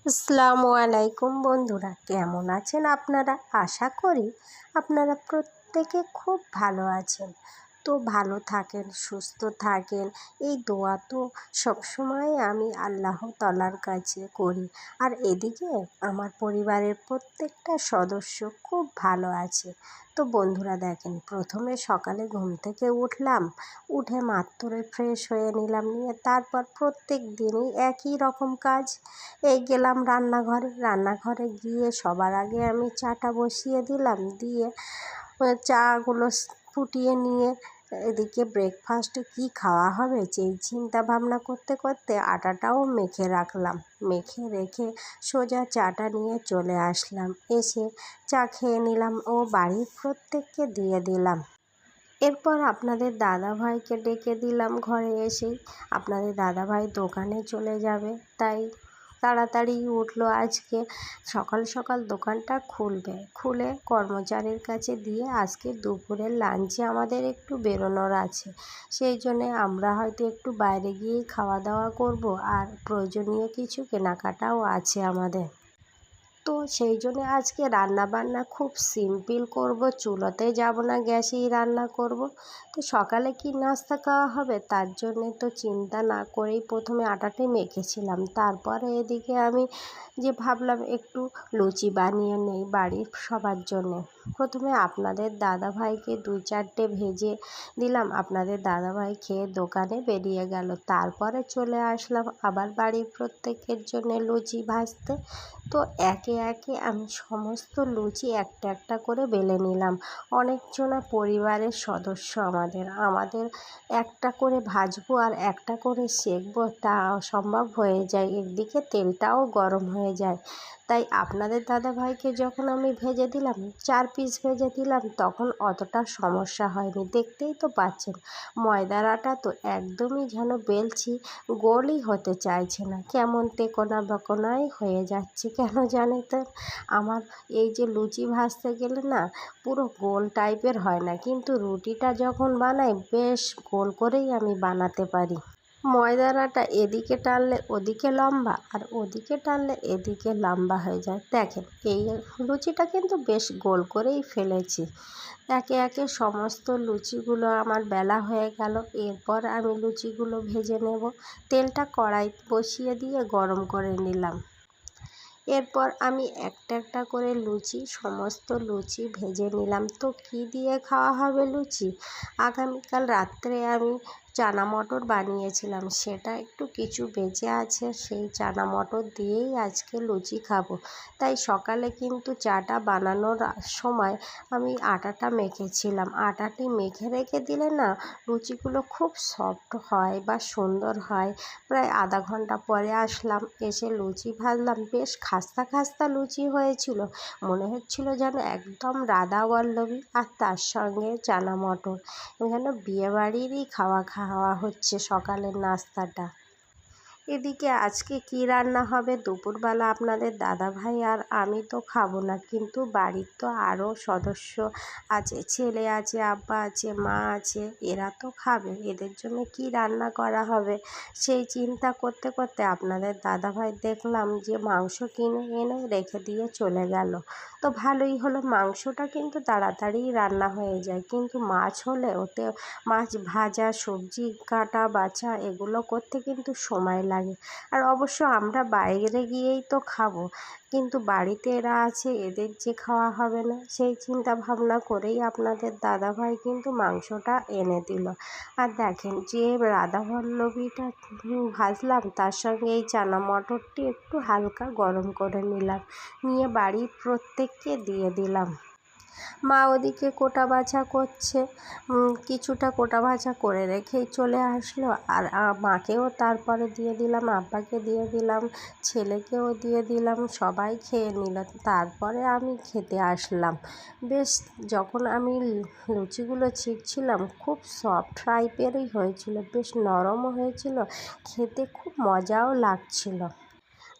আসসালামু আলাইকুম বন্ধুরা, কেমন আছেন আপনারা? আশা করি আপনারা প্রত্যেকে খুব ভালো আছেন। তো ভালো থাকেন, সুস্থ থাকেন, এই দোয়া তো সবসময় আমি আল্লাহ তাআলার কাছে করি। আর এদিকে আমার পরিবারের প্রত্যেকটা সদস্য খুব ভালো আছে। তো বন্ধুরা দেখেন, প্রথমে সকালে ঘুম থেকে উঠলাম, উঠে মাত্রই ফ্রেশ হয়ে নিলাম, নিয়ে তারপর প্রত্যেক দিনই একই রকম কাজ। এই গেলাম রান্নাঘরে গিয়ে সবার আগে আমি চাটা বসিয়ে দিলাম, দিয়ে চাগুলো ফুটিয়ে নিয়ে এদিকে ব্রেকফাস্টে কি খাওয়া হবে সেই চিন্তা ভাবনা করতে করতে আটাটাও মেখে রাখলাম। মেখে রেখে সোজা চাটা নিয়ে চলে আসলাম, এসে চা খেয়ে নিলাম ও বাড়ির প্রত্যেককে দিয়ে দিলাম। এরপর আপনাদের দাদাভাইকে ডেকে দিলাম ঘরে এসেই। আপনাদের দাদাভাই দোকানে চলে যাবে, তাই তাড়াতাড়ি উঠলো আজকে। সকাল সকাল দোকানটা খুলে কর্মচারীর কাছে দিয়ে আজকে দুপুরের লাঞ্চে আমাদের একটু বেরোনোর আছে। সেই জন্যে আমরা হয়তো একটু বাইরে গিয়েই খাওয়া দাওয়া করব, আর প্রয়োজনীয় কিছু কেনাকাটাও আছে আমাদের। তো সেই জন্য আজকে রান্না বান্না খুব সিম্পল করব, চুলোতে যাব না, গ্যাসেই রান্না করব। তো সকালে কি নাস্তা খাওয়া হবে তার জন্যে তো চিন্তা না করেই প্রথমে আটাটাই মেখেছিলাম। তারপরে এদিকে আমি ভাবলাম একটু লুচি বানিয়ে নেই বাড়ির সবার জন্যে। প্রথমে আপনাদের দাদাভাইকে 2-4টে ভেজে দিলাম, আপনাদের দাদাভাই খেয়ে দোকানে বেরিয়ে গেল। তারপরে চলে আসলাম আবার বাড়ির প্রত্যেকের জন্য লুচি ভাজতে। তো একে একে আমি সমস্ত লুচি একটা একটা করে বেলে নিলাম। অনেকজনা পরিবারের সদস্য আমাদের একটা করে ভাজবো আর একটা করে সেঁকবো, তা সম্ভব হয়ে যায়, একদিকে তেলটাও গরম হয়ে যায়। তাই আপনাদের দাদাভাইকে যখন আমি ভেজে দিলাম, 4 পিস ভেজে দিলাম, তখন অতটা সমস্যা হয়নি। দেখতেই তো পাচ্ছেন ময়দার আটা তো একদমই যেন বেলছি গোলই হতে চাইছে না, কেমন তেকোনা বেকোনাই হয়ে যাচ্ছে। কেন জানেন তো, আমার এই লুচি ভাজতে গেলে না পুরো গোল টাইপের হয় না, কিন্তু রুটিটা যখন বানাই বেশ গোল করেই আমি বানাতে পারি। ময়দার আটা এদিকে টানলে ওদিকে লম্বা, আর ওদিকে টানলে এদিকে লম্বা হয়ে যায়। দেখেন এই লুচিটা কিন্তু বেশ গোল করেই ফেলেছি। একে একে সমস্ত লুচিগুলো আমার বেলা হয়ে গেল। এরপর আমি লুচিগুলো ভেজে নেব। তেলটা কড়াই বসিয়ে দিয়ে গরম করে নিলাম। এরপর আমি একটা একটা করে সমস্ত লুচি ভেজে নিলাম। তো কী দিয়ে খাওয়া হবে লুচি? আগামীকাল রাত্রে আমি চানা মটর বানিয়েছিলাম, সেটা একটু কিছু বেঁচে আছে, সেই চানা মটর দিয়েই আজকে লুচি খাবো। তাই সকালে কিন্তু চাটা বানানোর সময় আমি আটাটা মেখেছিলাম। আটাটি মেখে রেখে দিলে না লুচিগুলো খুব সফট হয় বা সুন্দর হয়। প্রায় আধা ঘন্টা পরে আসলাম, এসে লুচি ভাজলাম, বেশ খাস্তা খাস্তা লুচি হয়েছিল, মনে হচ্ছিল যেন একদম রাধা বল্লভী। আর তার সঙ্গে চানা মটর, যেন বিয়েবাড়িরই খাওয়া হচ্ছে সকালের নাস্তাটা। এদিকে আজকে কি রান্না হবে দুপুরবেলা আপনাদের দাদাভাই আর আমি তো খাবো না, কিন্তু বাড়ির তো আরও সদস্য আছে, ছেলে আছে, আব্বা আছে, মা আছে, এরা তো খাবে। এদের জন্য কি রান্না করা হবে সেই চিন্তা করতে করতে আপনাদের দাদাভাই দেখলাম যে মাংস কিনে এনে রেখে দিয়ে চলে গেল। তো ভালোই হলো, মাংসটা কিন্তু তাড়াতাড়ি রান্না হয়ে যায়, কিন্তু মাছ হলে ওতে মাছ ভাজা, সবজি কাটা বাছা এগুলো করতে কিন্তু সময় লাগে। আর অবশ্য আমরা বাইরে গিয়েই তো খাবো, কিন্তু বাড়িতে এরা আছে, এদের যে খাওয়া হবে না সেই চিন্তা ভাবনা করেই আপনাদের দাদাভাই কিন্তু মাংসটা এনে দিল। আর দেখেন যে রাধাবল্লভীটা ভাজলাম, তার সঙ্গে এই চানা মটরটি একটু হালকা গরম করে নিলাম, নিয়ে বাড়ির প্রত্যেককে দিয়ে দিলাম। মা ওদিকে কোটা বাছা করছে, কিছুটা কোটা বাছা করে রেখেই চলে আসলো। আর মাকেও তারপরে দিয়ে দিলাম, আব্বাকে দিয়ে দিলাম, ছেলেকেও দিয়ে দিলাম, সবাই খেয়ে নিল। তারপরে আমি খেতে আসলাম। বেশ, যখন আমি লুচিগুলো ছিঁড়ছিলাম খুব সফট টাইপেরই হয়েছিল, বেশ নরমও হয়েছিল, খেতে খুব মজাও লাগছিল।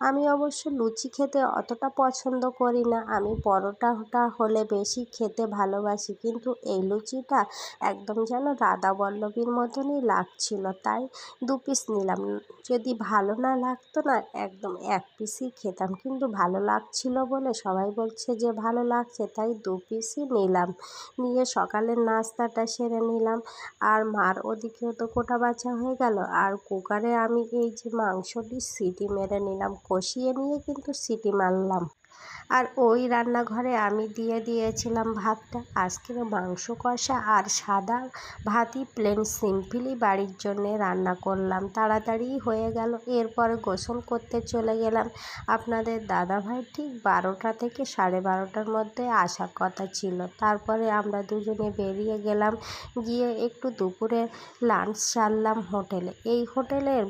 আমি অবশ্য লুচি খেতে অতটা পছন্দ করি না, আমি পরোটাটা হলে বেশি খেতে ভালোবাসি, কিন্তু এই লুচিটা একদম যেন রাধাবল্লভীর মতনই লাগছিল, তাই 2 পিস নিলাম। যদি ভালো না লাগতো না একদম 1 পিসই খেতাম, কিন্তু ভালো লাগছিল বলে সবাই বলছে যে ভালো লাগছে, তাই 2 পিসই নিলাম। নিয়ে সকালের নাস্তাটা সেরে নিলাম। আর মার ওদিকেও তো কোটা বাছা হয়ে গেল, আর কুকারে আমি এই যে মাংসটি সিটি মেরে নিলাম, কষিয়ে নিয়ে কিন্তু সিটি মারলাম। আর ওই রান্নাঘরে আমি দিয়ে দিয়েছিলাম ভাতটা। আজকের মাংস কষা আর সাদা ভাতই প্লেন সিম্পলি বাড়ির জন্যে রান্না করলাম, তাড়াতাড়ি হয়ে গেল। এরপরে গোসল করতে চলে গেলাম। আপনাদের দাদাভাই ঠিক 12টা থেকে 12:30টার মধ্যে আসার কথা ছিল। তারপরে আমরা দুজনে বেরিয়ে গেলাম, গিয়ে একটু দুপুরে লাঞ্চ সারলাম হোটেলে। এই হোটেলের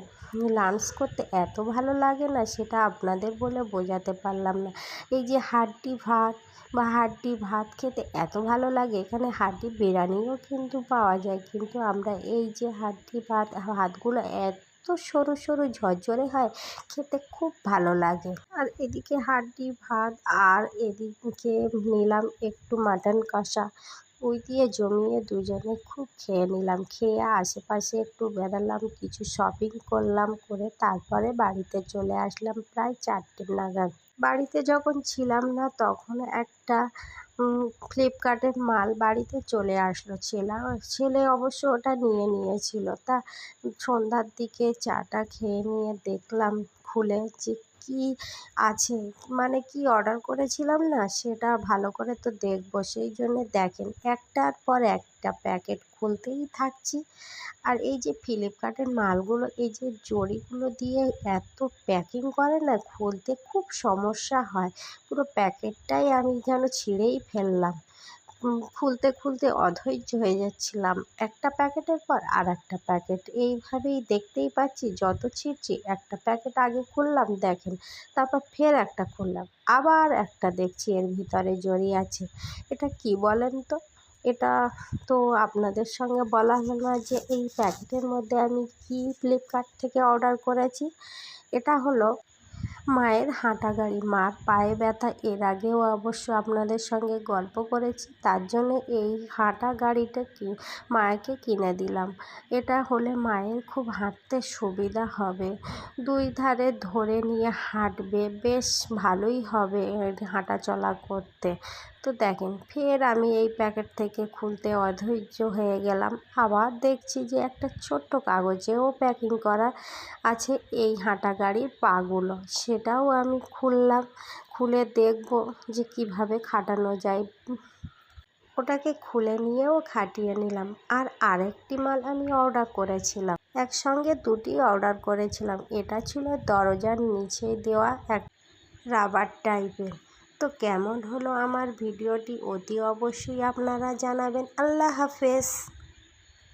লাঞ্চ করতে এত ভালো লাগে না, সেটা আপনাদের বলে বোঝাতে পারলাম না। এই যে হাড্ডি ভাত বা হাড্ডি ভাত খেতে এত ভালো লাগে, এখানে হাড্ডি বিরিয়ানিও কিন্তু পাওয়া যায়, কিন্তু আমরা এই যে হাড্ডি ভাতগুলো এত সরু সরু ঝরঝরে হয়, খেতে খুব ভালো লাগে। আর এদিকে হাড্ডি ভাত আর এদিকে নিলাম একটু মাটন কষা, ওই দিয়ে জমিয়ে দুজনে খুব খেয়ে নিলাম। খেয়ে আশেপাশে একটু বেড়ালাম, কিছু শপিং করলাম, করে তারপরে বাড়িতে চলে আসলাম প্রায় 4টে নাগাদ। বাড়িতে যখন ছিলাম না তখন একটা ফ্লিপকার্টের মাল বাড়িতে চলে আসলো। ছেলে অবশ্য ওটা নিয়েছিল। তা সন্ধ্যার দিকে চাটা খেয়ে নিয়ে দেখলাম খুলে যে কী আছে, মানে কি অর্ডার করেছিলাম না সেটা ভালো করে তো দেখবো, সেই জন্যে দেখেন একটার পর একটা প্যাকেট খুলতেই থাকছি। আর এই যে ফ্লিপকার্টের মালগুলো এই যে জরিগুলো দিয়ে এত প্যাকিং করে না, খুলতে খুব সমস্যা হয়। পুরো প্যাকেটটাই আমি যেন ছিঁড়েই ফেললাম। খুলতে খুলতে অধৈর্য হয়ে যাচ্ছিলাম, একটা প্যাকেটের পর আর একটা প্যাকেট এইভাবেই। দেখতেই পাচ্ছি যত ছিঁড়ছি, একটা প্যাকেট আগে খুললাম দেখেন, তারপর ফের একটা খুললাম, আবার একটা দেখছি এর ভিতরে জড়ি আছে। এটা কি বলেন তো? এটা তো আপনাদের সঙ্গে বলা হলো না যে এই প্যাকেটের মধ্যে আমি কি ফ্লিপকার্ট থেকে অর্ডার করেছি। এটা হলো মায়ের হাঁটা গাড়ি। মার পায়ে ব্যথা, এর আগেও অবশ্য আপনাদের সঙ্গে গল্প করেছি, তার জন্য এই হাঁটা গাড়িটা মাকে কিনে দিলাম। এটা হলে মায়ের খুব হাঁটতে সুবিধা হবে, 2 ধারে ধরে নিয়ে হাঁটবে, বেশ ভালোই হবে হাঁটা চলা করতে। তো দেখেন ফের আমি এই প্যাকেট থেকে খুলতে অধৈর্য হয়ে গেলাম, আবার দেখছি যে একটা ছোট্ট কাগজেও প্যাকিং করা আছে এই হাঁটা গাড়ির পাগুলো, সেটাও আমি খুললাম। খুলে দেখব যে কিভাবে খাটানো যায়। ওটাকে খুলে নিয়েও খাটিয়ে নিলাম। আর আরেকটি মাল আমি অর্ডার করেছিলাম, একসঙ্গে 2টি অর্ডার করেছিলাম। এটা ছিল দরজার নিচে দেওয়া এক রাবার টাইপের। তো কেমন হলো আমার ভিডিওটি অতি অবশ্যই আপনারা জানাবেন। আল্লাহ হাফেজ।